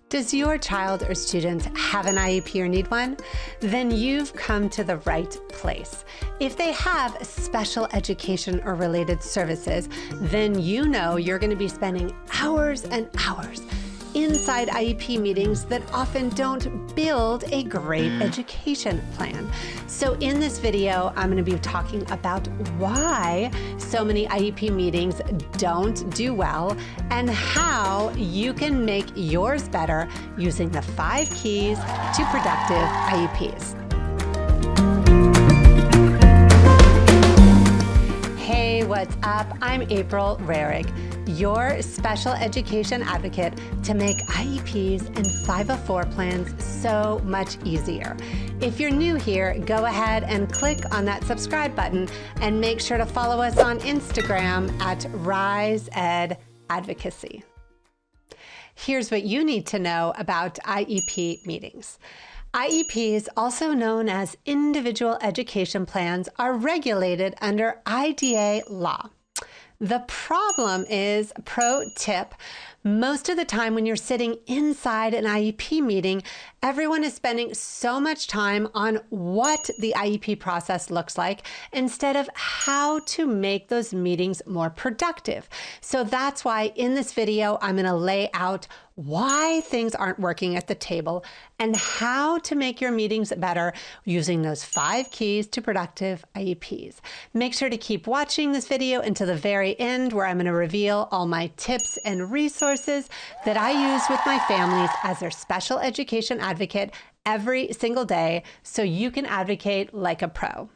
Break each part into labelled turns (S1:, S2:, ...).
S1: Does your child or student have an IEP or need one? Then you've come to the right place. If they have special education or related services, then you know you're going to be spending hours and hours inside IEP meetings that often don't build a great education plan. So in this video, I'm going to be talking about why so many IEP meetings don't do well and how you can make yours better using the 5 keys to productive IEPs. Hey, what's up? I'm April Rarig, your special education advocate to make IEPs and 504 plans so much easier. If you're new here, go ahead and click on that subscribe button and make sure to follow us on Instagram at RiseEdAdvocacy. Here's what you need to know about IEP meetings. IEPs, also known as individual education plans, are regulated under IDA law. The problem is, pro tip, most of the time when you're sitting inside an IEP meeting, everyone is spending so much time on what the IEP process looks like instead of how to make those meetings more productive. So that's why in this video, I'm going to lay out why things aren't working at the table and how to make your meetings better using those 5 keys to productive IEPs. Make sure to keep watching this video until the very end, where I'm going to reveal all my tips and resources that I use with my families as their special education advocate every single day, so you can advocate like a pro.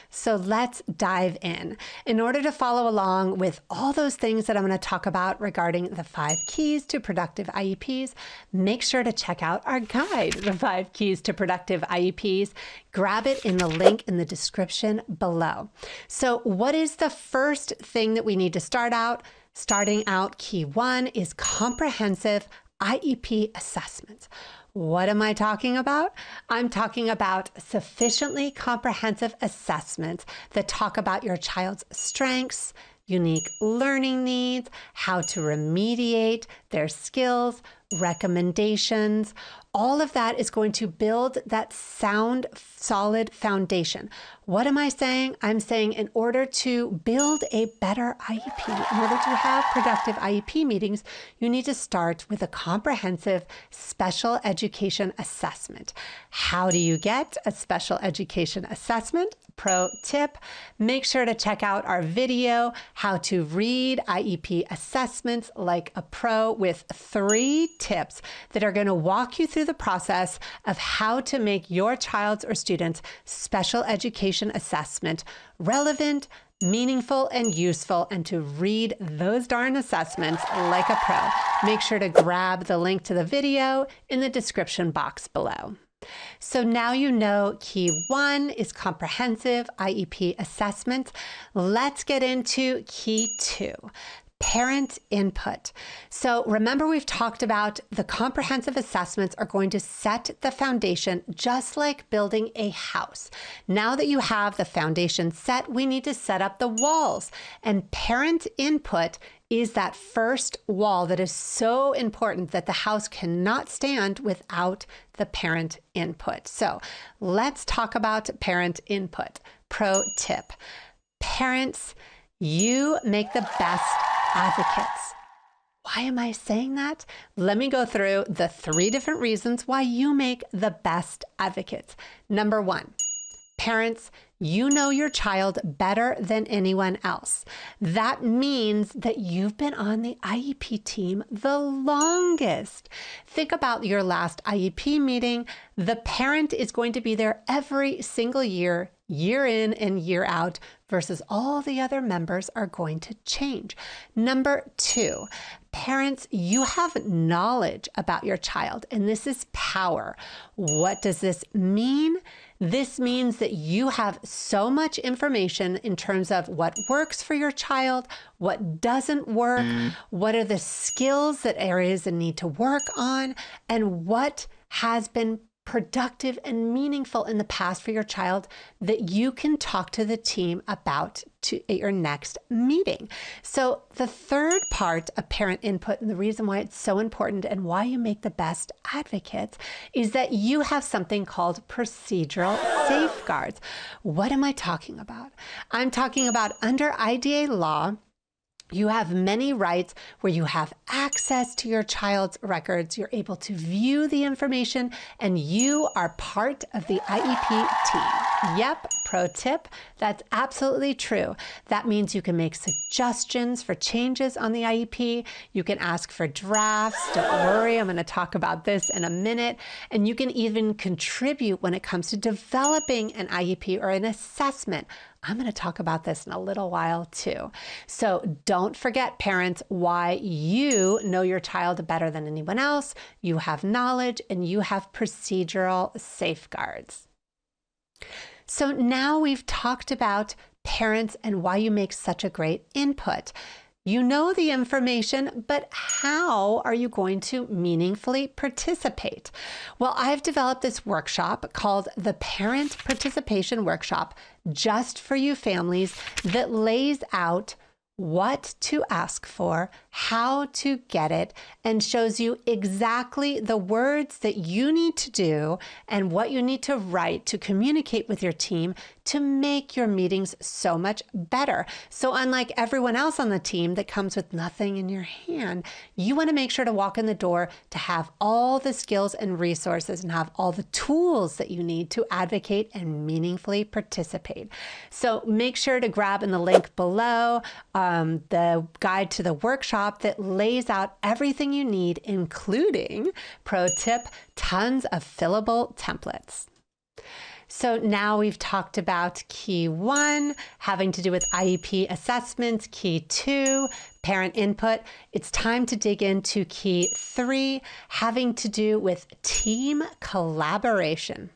S1: So let's dive in. In order to follow along with all those things that I'm going to talk about regarding the 5 keys to productive IEPs, make sure to check out our guide, the 5 keys to productive IEPs. Grab it in the link in the description below. So what is the first thing that we need to start out? Starting out, key 1 is comprehensive IEP assessments. What am I talking about? I'm talking about sufficiently comprehensive assessments that talk about your child's strengths, unique learning needs, how to remediate their skills, recommendations. All of that is going to build that sound, solid foundation. What am I saying? I'm saying in order to build a better IEP, in order to have productive IEP meetings, you need to start with a comprehensive special education assessment. How do you get a special education assessment? Pro tip, make sure to check out our video, how to read IEP assessments like a pro, with 3 tips that are going to walk you through the process of how to make your child's or student's special education assessment relevant, meaningful, and useful, and to read those darn assessments like a pro. Make sure to grab the link to the video in the description box below. So now you know key 1 is comprehensive IEP assessment. Let's get into key 2. Parent input. So remember, we've talked about the comprehensive assessments are going to set the foundation, just like building a house. Now that you have the foundation set, we need to set up the walls, and parent input is that first wall that is so important that the house cannot stand without the parent input. So let's talk about parent input. Pro tip. Parents, you make the best advocates. Why am I saying that? Let me go through the 3 different reasons why you make the best advocates. Number 1, parents, you know your child better than anyone else. That means that you've been on the IEP team the longest. Think about your last IEP meeting. The parent is going to be there every single year, year in and year out, versus all the other members are going to change. Number 2, parents, you have knowledge about your child, and this is power. What does this mean? This means that you have so much information in terms of what works for your child, what doesn't work, what are the skills that areas that need to work on, and what has been productive and meaningful in the past for your child that you can talk to the team about at your next meeting. So the third part of parent input, and the reason why it's so important and why you make the best advocates, is that you have something called procedural safeguards. What am I talking about? I'm talking about under IDA law, you have many rights where you have access to your child's records. You're able to view the information, and you are part of the IEP team. Yep, pro tip, that's absolutely true. That means you can make suggestions for changes on the IEP. You can ask for drafts. Don't worry, I'm going to talk about this in a minute. And you can even contribute when it comes to developing an IEP or an assessment. I'm going to talk about this in a little while too. So don't forget, parents, why you know your child better than anyone else. You have knowledge and you have procedural safeguards. So now we've talked about parents and why you make such a great input. You know the information, but how are you going to meaningfully participate? Well, I've developed this workshop called the Parent Participation Workshop just for you families that lays out what to ask for, how to get it, and shows you exactly the words that you need to do and what you need to write to communicate with your team to make your meetings so much better. So unlike everyone else on the team that comes with nothing in your hand, you want to make sure to walk in the door to have all the skills and resources and have all the tools that you need to advocate and meaningfully participate. So make sure to grab in the link below the guide to the workshop that lays out everything you need, including, pro tip, tons of fillable templates. So now we've talked about key 1, having to do with IEP assessments, key 2, parent input. It's time to dig into key 3, having to do with team collaboration.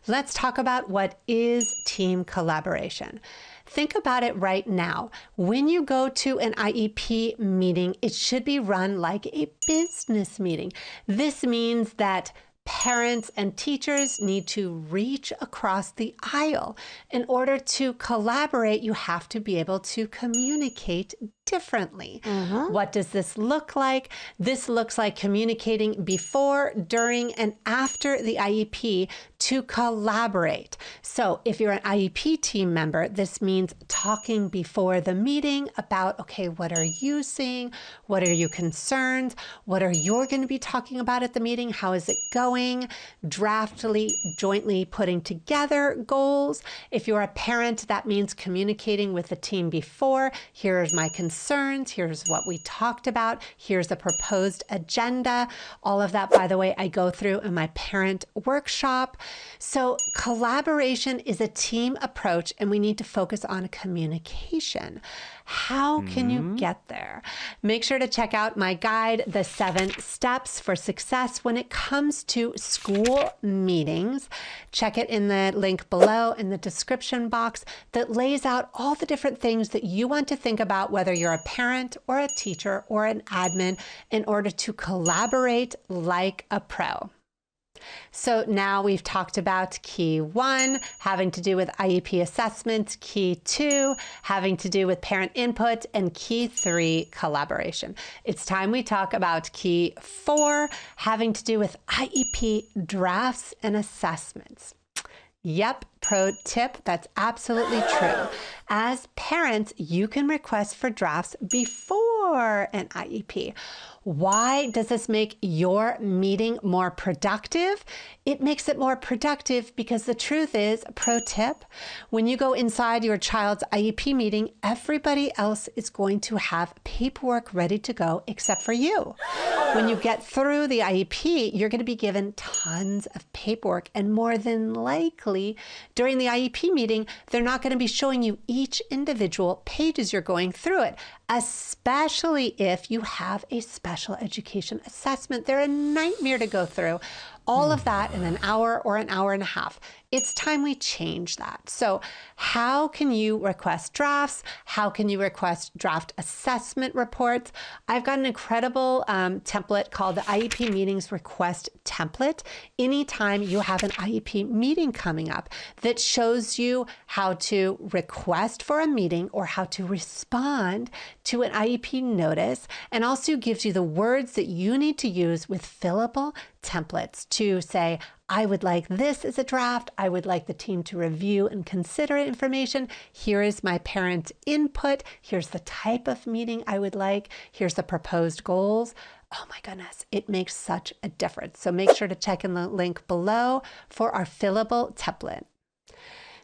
S1: Let's talk about what is team collaboration. Think about it right now. When you go to an IEP meeting, it should be run like a business meeting. This means that parents and teachers need to reach across the aisle. In order to collaborate, you have to be able to communicate differently. What does this look like? This looks like communicating before, during, and after the IEP to collaborate. So if you're an IEP team member, this means talking before the meeting about, okay, what are you seeing? What are your concerns? What are you going to be talking about at the meeting? How is it going? Jointly putting together goals. If you're a parent, that means communicating with the team before. Here's my concerns. Here's what we talked about. Here's the proposed agenda. All of that, by the way, I go through in my parent workshop. So collaboration is a team approach, and we need to focus on communication. How can you get there? Make sure to check out my guide, The 7 Steps for Success when it comes to school meetings. Check it in the link below in the description box that lays out all the different things that you want to think about, whether you're a parent or a teacher or an admin, in order to collaborate like a pro. So now we've talked about key 1, having to do with IEP assessments, key 2, having to do with parent input, and key 3, collaboration. It's time we talk about key 4, having to do with IEP drafts and assessments. Yep, pro tip, that's absolutely true. As parents, you can request for drafts before an IEP. Why does this make your meeting more productive? It makes it more productive because the truth is, pro tip, when you go inside your child's IEP meeting, everybody else is going to have paperwork ready to go except for you. When you get through the IEP, you're going to be given tons of paperwork, and more than likely during the IEP meeting, they're not going to be showing you each individual page as you're going through it, especially if you have a special education assessment. They're a nightmare to go through. all of that in an hour or an hour and a half. It's time we change that. So how can you request drafts? How can you request draft assessment reports? I've got an incredible template called the IEP Meetings Request Template. Anytime you have an IEP meeting coming up that shows you how to request for a meeting or how to respond to an IEP notice, and also gives you the words that you need to use with fillable templates to say, I would like this as a draft. I would like the team to review and consider information. Here is my parent input. Here's the type of meeting I would like. Here's the proposed goals. Oh my goodness, it makes such a difference. So make sure to check in the link below for our fillable template.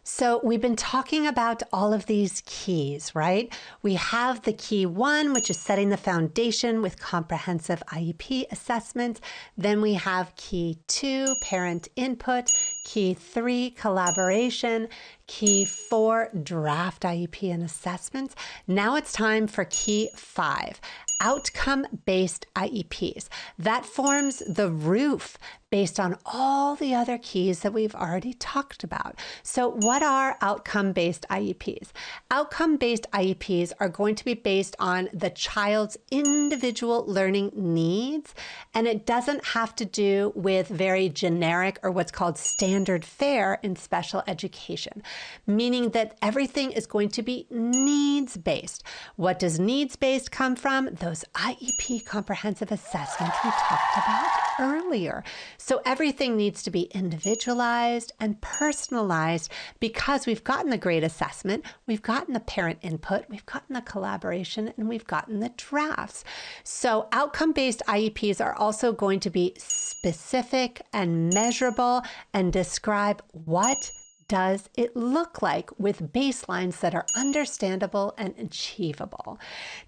S1: So we've been talking about all of these keys, right? We have the key 1, which is setting the foundation with comprehensive IEP assessment. Then we have key 2, parent input. Key 3, collaboration. Key 4, draft IEP and assessments. Now it's time for key 5, outcome-based IEPs. That forms the roof based on all the other keys that we've already talked about. So what are outcome-based IEPs? Outcome-based IEPs are going to be based on the child's individual learning needs, and it doesn't have to do with very generic or what's called standard fare in special education, meaning that everything is going to be needs-based. What does needs-based come from? Those IEP comprehensive assessments we talked about earlier. So everything needs to be individualized and personalized because we've gotten the grade assessment, we've gotten the parent input, we've gotten the collaboration, and we've gotten the drafts. So outcome-based IEPs are also going to be specific and measurable and describe what does it look like with baselines that are understandable and achievable.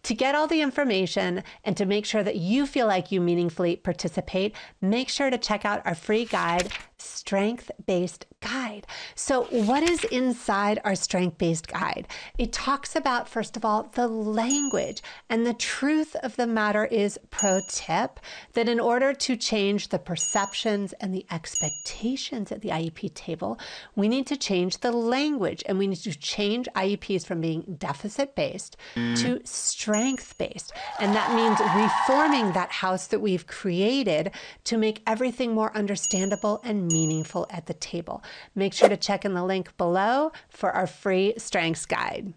S1: To get all the information and to make sure that you feel like you meaningfully participate, make sure to check out our free guide, Strength-Based Guide. So what is inside our Strength-Based Guide? It talks about, first of all, the language. And the truth of the matter is, pro tip, that in order to change the perceptions and the expectations at the IEP table, we need to change the language, and we need to change IEPs from being deficit-based to strength-based. And that means reforming that house that we've created to make everything more understandable and meaningful at the table. Make sure to check in the link below for our free Strengths Guide.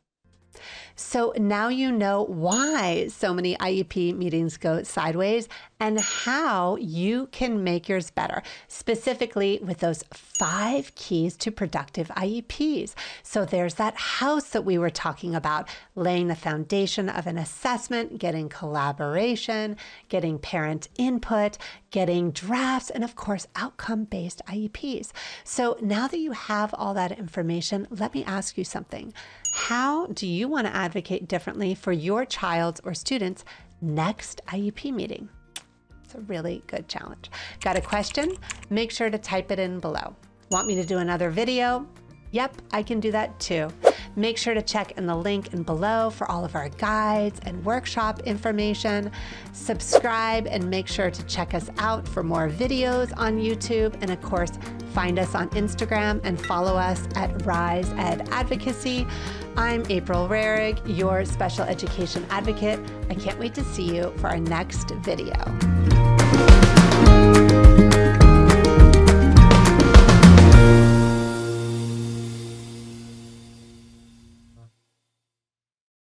S1: So now you know why so many IEP meetings go sideways and how you can make yours better, specifically with those 5 keys to productive IEPs. So there's that house that we were talking about, laying the foundation of an assessment, getting collaboration, getting parent input, getting drafts, and of course, outcome-based IEPs. So now that you have all that information, let me ask you something. How do you want to advocate differently for your child's or student's next IEP meeting? It's a really good challenge. Got a question? Make sure to type it in below. Want me to do another video? Yep, I can do that too. Make sure to check in the link in below for all of our guides and workshop information. Subscribe and make sure to check us out for more videos on YouTube. And of course, find us on Instagram and follow us at Rise Ed Advocacy. I'm April Rarig, your special education advocate. I can't wait to see you for our next video.